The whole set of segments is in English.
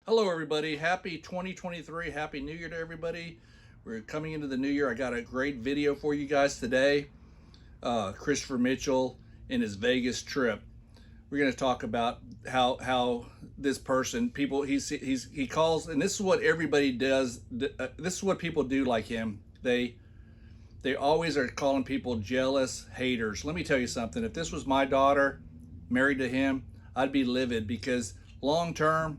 Hello, everybody. Happy 2023. Happy New Year to everybody. We're coming into the new year. I got a great video for you guys today. Christopher Mitchell in his Vegas trip. We're going to talk about how this person, people, he calls, and this is what everybody does. This is what people do like him. They always are calling people jealous haters. Let me tell you something. If this was my daughter married to him, I'd be livid because long term,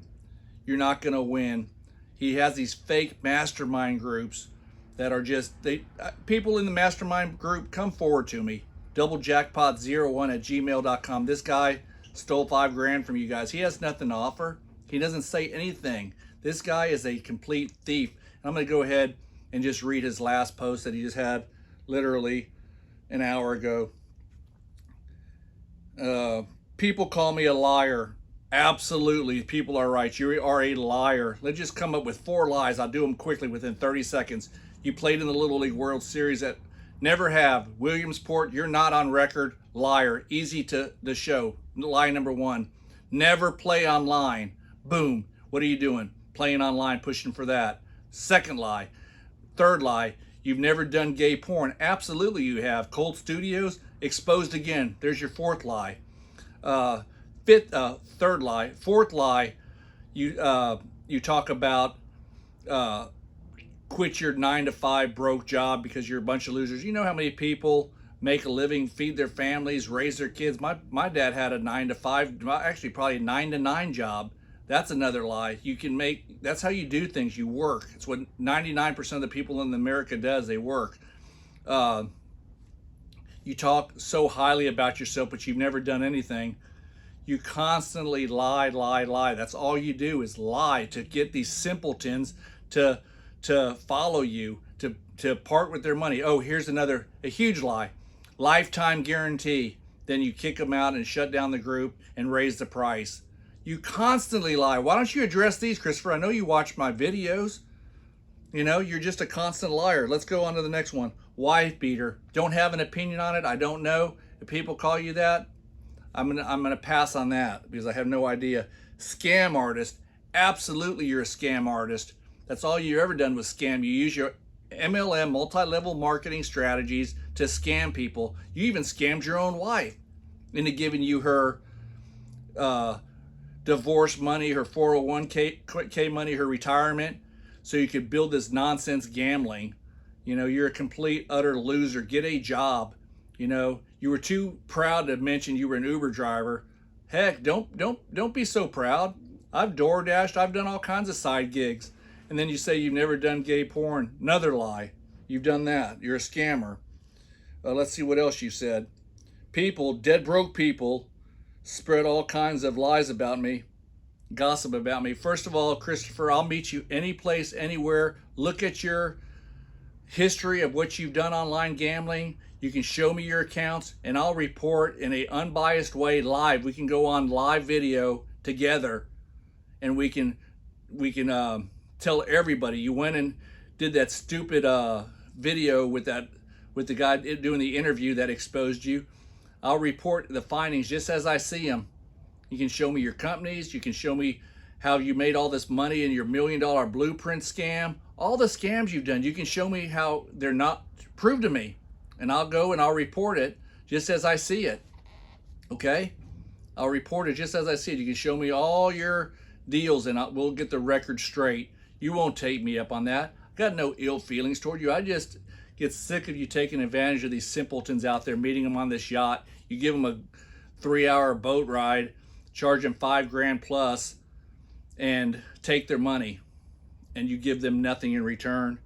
you're not going to win. He has these fake mastermind groups that are just, people in the mastermind group, come forward to me. doublejackpot01@gmail.com. This guy stole $5 grand from you guys. He has nothing to offer. He doesn't say anything. This guy is a complete thief. I'm going to go ahead and just read his last post that he just had literally an hour ago. People call me a liar. Absolutely, people are right. You are a liar. Let's just come up with 4 lies. I'll do them quickly within 30 seconds. You played in the Little League World Series at never have. Williamsport, you're not on record. Liar. Easy to show. Lie number 1. Never play online. Boom. What are you doing? Playing online, pushing for that. Second lie. Third lie. You've never done gay porn. Absolutely you have. Cold Studios, exposed again. There's your 4th lie. Third lie. 4th lie, you talk about quit your 9-to-5 broke job because you're a bunch of losers. You know how many people make a living, feed their families, raise their kids? My dad had a 9-to-5, actually probably a 9-to-9 job. That's another lie. You can make, that's how you do things. You work. It's what 99% of the people in America does. They work. You talk so highly about yourself, but you've never done anything. You constantly lie. That's all you do is lie to get these simpletons to follow you, to part with their money. Oh, here's a huge lie. Lifetime guarantee. Then you kick them out and shut down the group and raise the price. You constantly lie. Why don't you address these, Christopher? I know you watch my videos. You know, you're just a constant liar. Let's go on to the next one. Wife beater. Don't have an opinion on it. I don't know. If people call you that, I'm gonna pass on that because I have no idea. Scam artist. Absolutely you're a scam artist. That's all you ever done was scam. You use your MLM, multi-level marketing strategies, to scam people. You even scammed your own wife into giving you her divorce money, her 401k money, her retirement, so you could build this nonsense gambling. You know, you're a complete utter loser. Get a job. You know, you were too proud to mention you were an Uber driver. Heck, don't be so proud. I've door dashed. I've done all kinds of side gigs. And then you say you've never done gay porn. Another lie. You've done that. You're a scammer. Let's see what else you said. People, dead broke people, spread all kinds of lies about me, gossip about me. First of all, Christopher, I'll meet you any place, anywhere. Look at your history of what you've done online gambling. You can show me your accounts and I'll report in an unbiased way live. We can go on live video together and we can tell everybody you went and did that stupid video with the guy doing the interview that exposed you. I'll report the findings just as I see them. You can show me your companies. You can show me how you made all this money in your $1 million blueprint scam. All the scams you've done, you can show me how they're not. Prove to me. And I'll go and I'll report it just as I see it. Okay? I'll report it just as I see it. You can show me all your deals and we'll get the record straight. You won't take me up on that. I've got no ill feelings toward you. I just get sick of you taking advantage of these simpletons out there, meeting them on this yacht. You give them a 3-hour boat ride, charge them $5 grand plus, and take their money. And you give them nothing in return.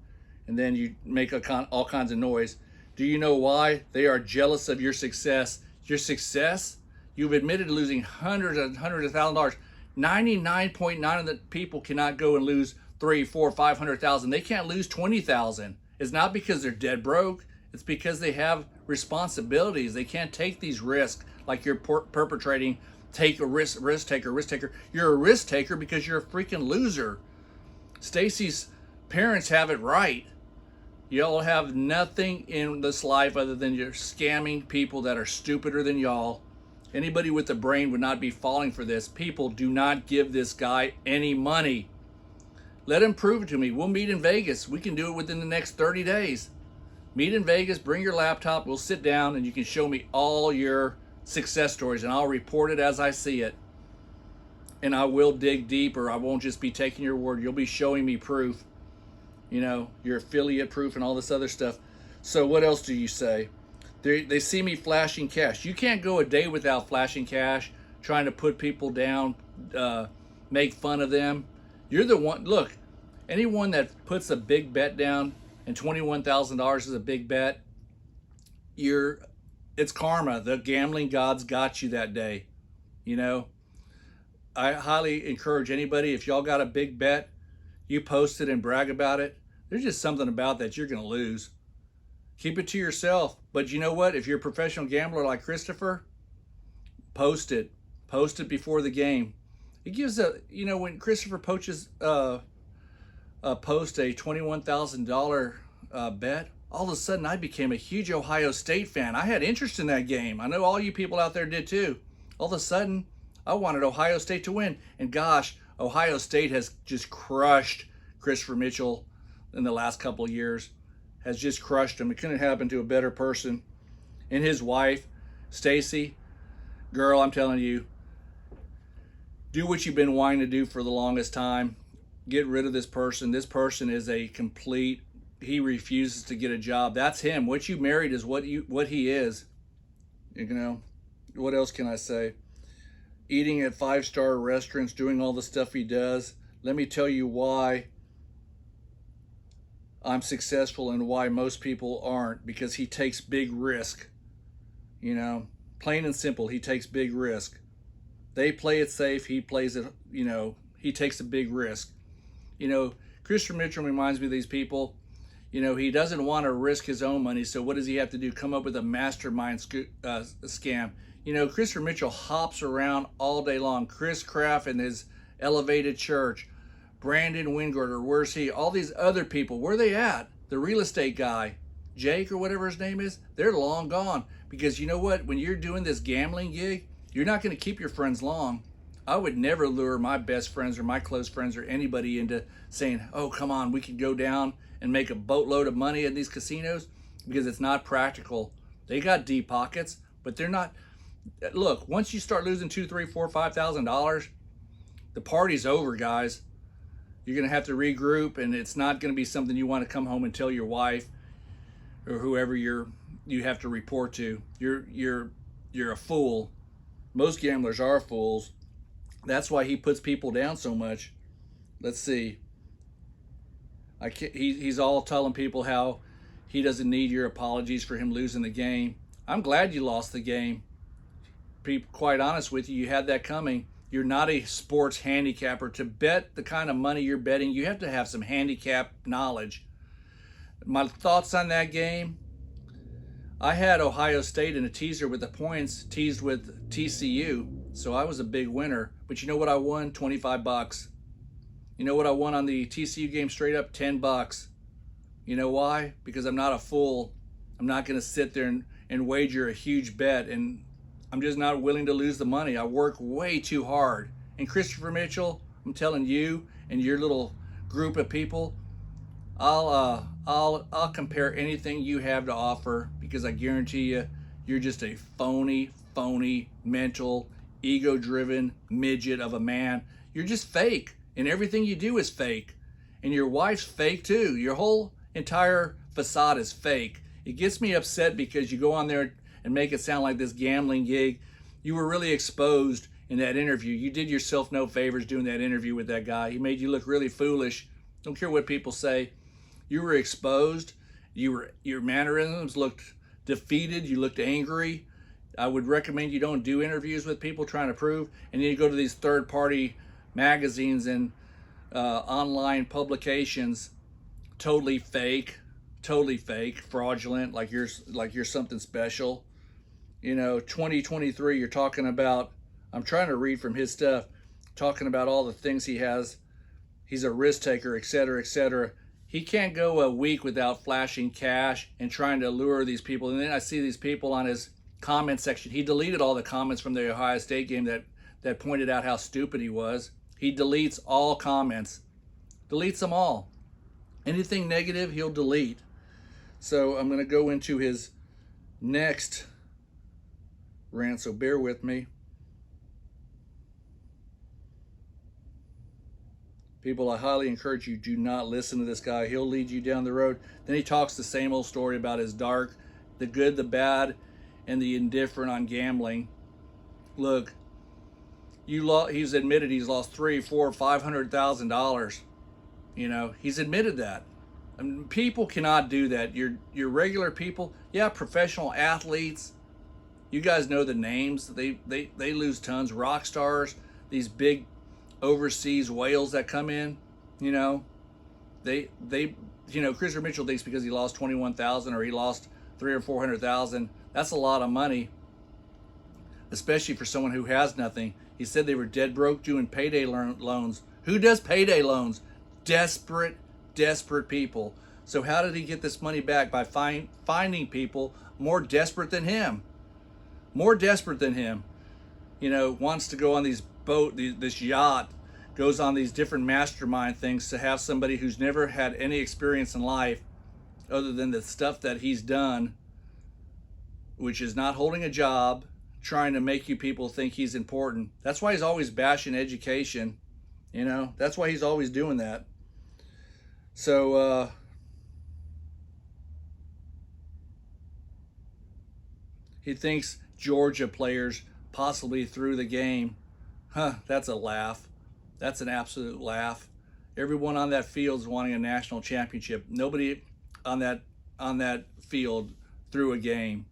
And then you make all kinds of noise. Do you know why? They are jealous of your success. Your success? You've admitted to losing hundreds of $1,000s. 99.9% of the people cannot go and lose $300,000, $400,000, $500,000. They can't lose $20,000. It's not because they're dead broke. It's because they have responsibilities. They can't take these risks like you're perpetrating. Take a risk taker. You're a risk taker because you're a freaking loser. Stacy's parents have it right. Y'all have nothing in this life other than you're scamming people that are stupider than y'all. Anybody with a brain would not be falling for this. People, do not give this guy any money. Let him prove it to me. We'll meet in Vegas. We can do it within the next 30 days. Meet in Vegas, bring your laptop, we'll sit down and you can show me all your success stories and I'll report it as I see it. And I will dig deeper. I won't just be taking your word. You'll be showing me proof, you know, your affiliate proof and all this other stuff. So what else do you say? They see me flashing cash. You can't go a day without flashing cash, trying to put people down, make fun of them. You're the one, look, anyone that puts a big bet down, and $21,000 is a big bet, it's karma. The gambling gods got you that day, you know. I highly encourage anybody, if y'all got a big bet, you post it and brag about it. There's just something about that you're going to lose. Keep it to yourself. But you know what? If you're a professional gambler like Christopher, post it. Post it before the game. It gives you know, when Christopher post a $21,000 bet, all of a sudden I became a huge Ohio State fan. I had interest in that game. I know all you people out there did too. All of a sudden, I wanted Ohio State to win. And gosh, Ohio State has just crushed Christopher Mitchell in the last couple of years. Has just crushed him. It couldn't happen to a better person. And his wife, Stacy, girl, I'm telling you, do what you've been wanting to do for the longest time. Get rid of this person. This person is a complete, he refuses to get a job. That's him. What you married is what he is. You know, what else can I say? Eating at 5-star restaurants, doing all the stuff he does. Let me tell you why I'm successful and why most people aren't. Because he takes big risk. You know, plain and simple, he takes big risk. They play it safe, he plays it, you know, he takes a big risk. You know, Christopher Mitchell reminds me of these people. You know, he doesn't want to risk his own money, so what does he have to do? Come up with a mastermind scam. You know, Christopher Mitchell hops around all day long. Chris Kraft and his elevated church. Brandon Wingard, where's he? All these other people, where are they at? The real estate guy, Jake or whatever his name is, they're long gone. Because you know what? When you're doing this gambling gig, you're not going to keep your friends long. I would never lure my best friends or my close friends or anybody into saying, oh, come on, we could go down and make a boatload of money in these casinos, because it's not practical. They got deep pockets, but they're not. Look, once you start losing $2,000, $3,000, $4,000, $5,000, the party's over, guys. You're going to have to regroup, and it's not going to be something you want to come home and tell your wife or whoever you have to report to. You're a fool. Most gamblers are fools. That's why he puts people down so much. Let's see. He's all telling people how he doesn't need your apologies for him losing the game. I'm glad you lost the game. Be quite honest with you, you had that coming. You're not a sports handicapper. To bet the kind of money you're betting, you have to have some handicap knowledge. My thoughts on that game, I had Ohio State in a teaser with the points, teased with TCU, so I was a big winner. But you know what I won? $25. You know what I won on the TCU game straight up? $10. You know why? Because I'm not a fool. I'm not going to sit there and wager a huge bet, and I'm just not willing to lose the money. I work way too hard. And Christopher Mitchell, I'm telling you and your little group of people, I'll compare anything you have to offer, because I guarantee you, you're just a phony, mental, ego-driven midget of a man. You're just fake, and everything you do is fake. And your wife's fake too. Your whole entire facade is fake. It gets me upset because you go on there and make it sound like this gambling gig. You were really exposed in that interview. You did yourself no favors doing that interview with that guy. He made you look really foolish. Don't care what people say. You were exposed. Your mannerisms looked defeated. You looked angry. I would recommend you don't do interviews with people trying to prove, and then you go to these third-party magazines and online publications, totally fake, fraudulent, like you're something special. You know, 2023, you're talking about, I'm trying to read from his stuff, talking about all the things he has. He's a risk taker, et cetera, et cetera. He can't go a week without flashing cash and trying to lure these people. And then I see these people on his comment section. He deleted all the comments from the Ohio State game that pointed out how stupid he was. He deletes all comments. Deletes them all. Anything negative, he'll delete. So I'm going to go into his next rant, so bear with me. People, I highly encourage you, do not listen to this guy. He'll lead you down the road. Then he talks the same old story about his dark, the good, the bad, and the indifferent on gambling. Look, he's admitted he's lost $300,000, $400,000, $500,000. You know, he's admitted that. I mean, people cannot do that. Your regular people, yeah, professional athletes. You guys know the names. They lose tons. Rock stars, these big overseas whales that come in. You know, Christopher Mitchell thinks because he lost 21,000 or he lost 300,000 or 400,000, that's a lot of money, especially for someone who has nothing. He said they were dead broke doing payday loans. Who does payday loans? Desperate people. So how did he get this money back? By finding people more desperate than him. You know, wants to go on these this yacht, goes on these different mastermind things to have somebody who's never had any experience in life other than the stuff that he's done, which is not holding a job, trying to make you people think he's important. That's why he's always bashing education. You know, that's why he's always doing that. So, he thinks Georgia players possibly threw the game. That's a laugh. That's an absolute laugh. Everyone on that field is wanting a national championship. Nobody on that field threw a game.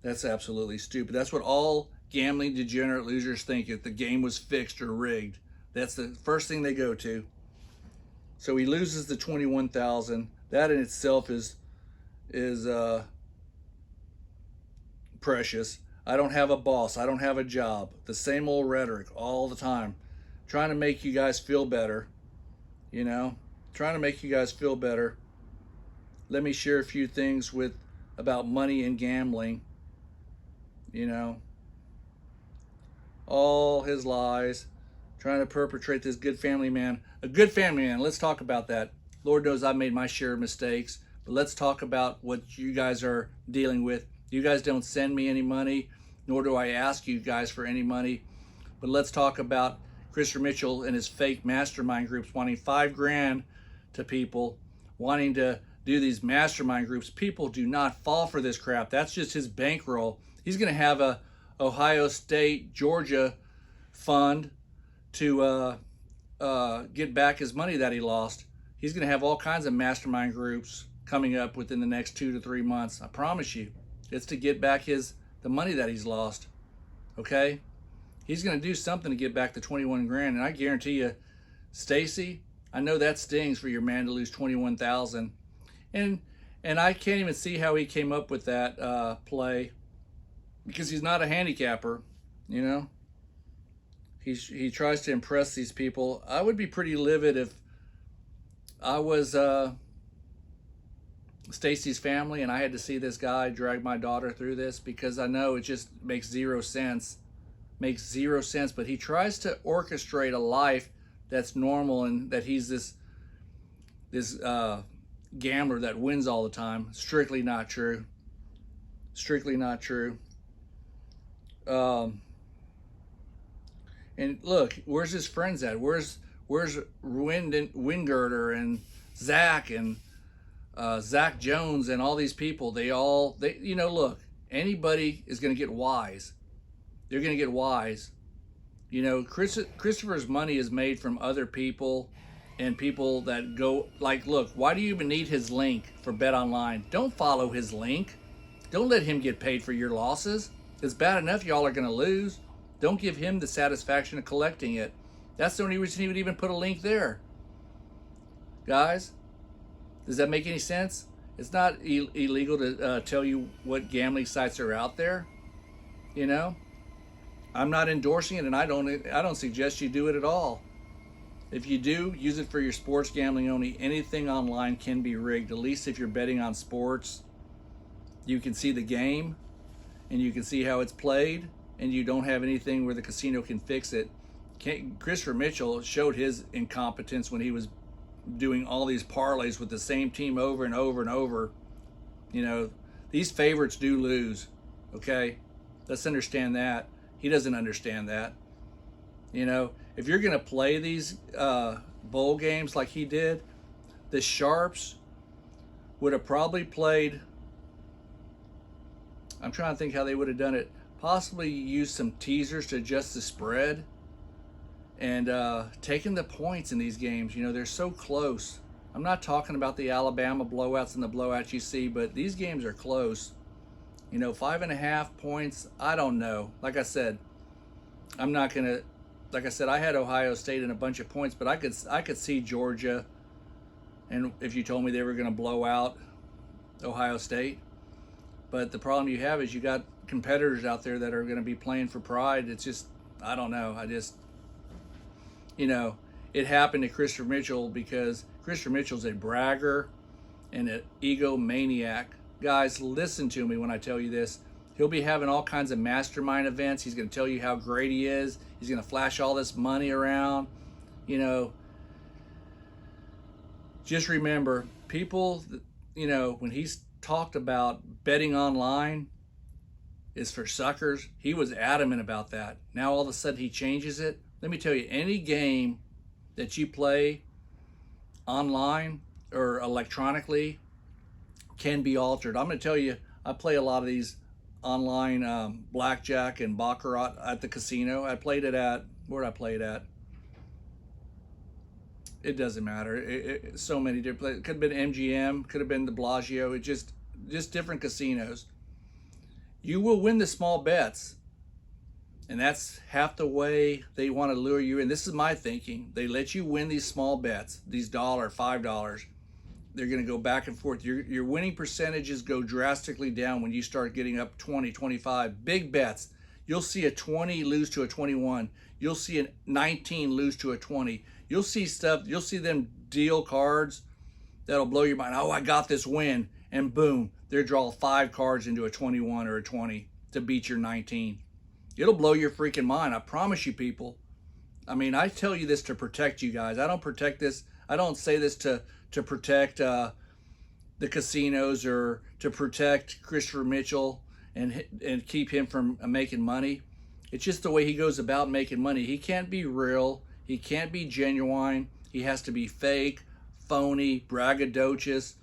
That's absolutely stupid. That's what all gambling degenerate losers think, if the game was fixed or rigged. That's the first thing they go to. So he loses the 21,000. That in itself is precious. I don't have a boss. I don't have a job. The same old rhetoric all the time. Trying to make you guys feel better. You know, trying to make you guys feel better. Let me share a few things about money and gambling. You know, all his lies, trying to perpetrate this good family man. A good family man, let's talk about that. Lord knows I've made my share of mistakes, but let's talk about what you guys are dealing with. You guys don't send me any money, nor do I ask you guys for any money. But let's talk about Christopher Mitchell and his fake mastermind groups wanting $5,000 to people, wanting to do these mastermind groups. People do not fall for this crap. That's just his bankroll. He's going to have a Ohio State, Georgia fund to get back his money that he lost. He's going to have all kinds of mastermind groups coming up within the next 2 to 3 months. I promise you. It's to get back the money that he's lost. Okay? He's going to do something to get back the 21 grand. And I guarantee you, Stacy, I know that stings for your man to lose 21,000. And I can't even see how he came up with that play, because he's not a handicapper, you know. He tries to impress these people. I would be pretty livid if I was Stacy's family and I had to see this guy drag my daughter through this, because I know it just makes zero sense. But he tries to orchestrate a life that's normal, and that he's this gambler that wins all the time. Strictly not true. And look, where's his friends at? Where's Wingirter and Zach and Zach Jones and all these people? They look, anybody is going to get wise. They're going to get wise. You know, Christopher's money is made from other people and people that go, like, look, why do you even need his link for Bet Online? Don't follow his link. Don't let him get paid for your losses. It's bad enough y'all are going to lose. Don't give him the satisfaction of collecting it. That's the only reason he would even put a link there. Guys, does that make any sense? It's not illegal to tell you what gambling sites are out there. You know, I'm not endorsing it, and I don't suggest you do it at all. If you do, use it for your sports gambling only. Anything online can be rigged. At least if you're betting on sports, you can see the game and you can see how it's played, and you don't have anything where the casino can fix it. Christopher Mitchell showed his incompetence when he was doing all these parlays with the same team over and over and over. You know, these favorites do lose. Okay, let's understand that. He doesn't understand that. You know, if you're going to play these bowl games like he did, the sharps would have probably played. I'm trying to think how they would have done it. Possibly used some teasers to adjust the spread and taking the points in these games. You know, they're so close. I'm not talking about the Alabama blowouts and the blowouts you see, but these games are close. You know, 5.5 points, I don't know. Like I said, I'm not going to, like I said, I had Ohio State in a bunch of points, but I could see Georgia, and if you told me they were going to blow out Ohio State. But the problem you have is you got competitors out there that are going to be playing for pride. It's just, I don't know. You know, it happened to Christopher Mitchell because Christopher Mitchell's a bragger and an egomaniac. Guys, listen to me when I tell you this. He'll be having all kinds of mastermind events. He's going to tell you how great he is. He's going to flash all this money around. You know, just remember, people, you know, when he's talked about betting online is for suckers, he was adamant about that. Now all of a sudden he changes it. Let me tell you, any game that you play online or electronically can be altered. I'm going to tell you, I play a lot of these online blackjack and baccarat at the casino. I played it at, where did I play it at? It doesn't matter. So many different, it could have been MGM, could have been the Bellagio. It just different casinos. You will win the small bets, and that's half the way they want to lure you in. This is my thinking. They let you win these small bets, these $1, $5. They're going to go back and forth. Your winning percentages go drastically down when you start getting up 20, 25. Big bets. You'll see a 20 lose to a 21. You'll see a 19 lose to a 20. You'll see stuff, you'll see them deal cards that'll blow your mind. Oh, I got this win. And boom, they draw 5 cards into a 21 or a 20 to beat your 19. It'll blow your freaking mind. I promise you, people. I mean, I tell you this to protect you guys. I don't protect this. I don't say this to protect the casinos or to protect Christopher Mitchell and keep him from making money. It's just the way he goes about making money. He can't be real. He can't be genuine. He has to be fake, phony, braggadocious.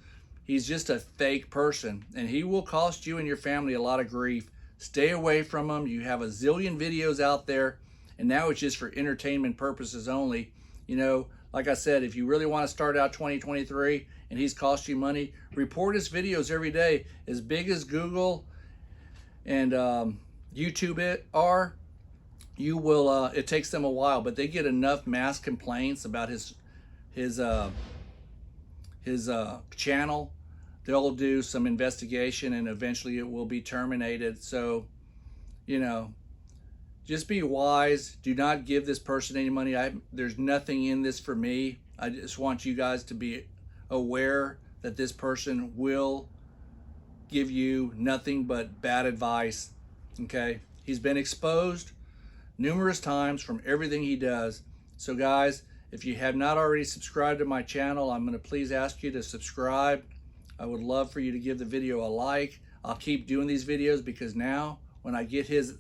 He's just a fake person, and he will cost you and your family a lot of grief. Stay away from him. You have a zillion videos out there, and now it's just for entertainment purposes only. You know, like I said, if you really want to start out 2023 and he's cost you money, report his videos every day. As big as Google and YouTube are, you will. It takes them a while, but they get enough mass complaints about his channel. They'll do some investigation and eventually it will be terminated. So, you know, just be wise. Do not give this person any money. There's nothing in this for me. I just want you guys to be aware that this person will give you nothing but bad advice. Okay? He's been exposed numerous times from everything he does. So guys, if you have not already subscribed to my channel, I'm going to please ask you to subscribe. I would love for you to give the video a like. I'll keep doing these videos because now when I get his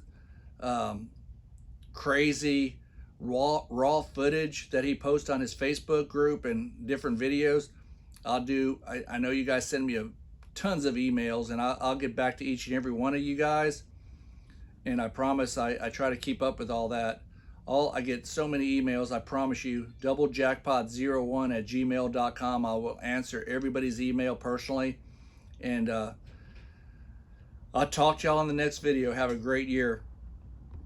crazy raw footage that he posts on his Facebook group and different videos, I know you guys send me tons of emails, and I'll get back to each and every one of you guys. And I promise I try to keep up with all that. I get so many emails, I promise you, doublejackpot01@gmail.com. I will answer everybody's email personally. And I'll talk to y'all in the next video. Have a great year.